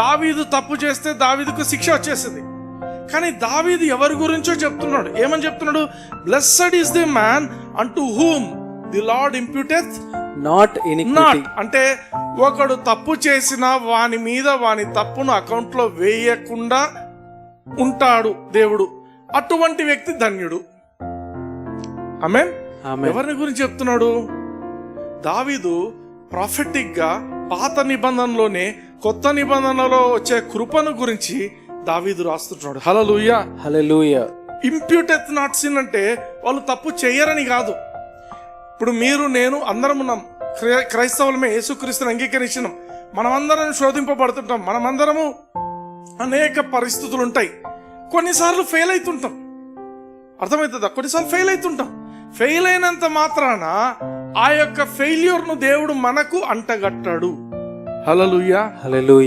దావీదు తప్పు చేస్తే దావీదుకు శిక్ష వచ్చేసింది. కానీ దావీదు ఎవరి గురించో చెప్తున్నాడు. ఏమని చెప్తున్నాడు? బ్లెస్సడ్ ఈస్ ది మ్యాన్ అంటు whom the Lord imputeth not iniquity. అంటే ఒకడు తప్పు చేసినా వాని మీద వాని తప్పును అకౌంట్ లో వేయకుండా ఉంటాడు దేవుడు. అటువంటి వ్యక్తి ధన్యుడు. ఆమేన్. ఎవరిని గురించి చెప్తున్నాడు? దావీదు ప్రాఫెటిక్ గా పాత నిబంధనలోనే కొత్త నిబంధనలో వచ్చే కృపను గురించి దావీదు రాస్తున్నాడు. హల్లెలూయా, హల్లెలూయా. ఇంప్యూటెత్ నాట్ సిన్ అంటే వాళ్ళు తప్పు చేయరని కాదు. ఇప్పుడు మీరు నేను అందరం ఉన్నాం, క్రైస్తవులమే, యేసుక్రీస్తుని అంగీకరించినాం. మనమందరం శోధింపబడుతుంటాం, మనమందరము అనేక పరిస్థితులు ఉంటాయి. కొన్నిసార్లు ఫెయిల్ అవుతుంటాం, అర్థమవుతుందా? కొన్నిసార్లు ఫెయిల్ అవుతుంటాం. ఫెయిల్ అయినంత మాత్రాన ఆ యొక్క ఫెయిల్యూర్ ను దేవుడు మనకు అంటగట్టాడు. హల్లెలూయా, హల్లెలూయా.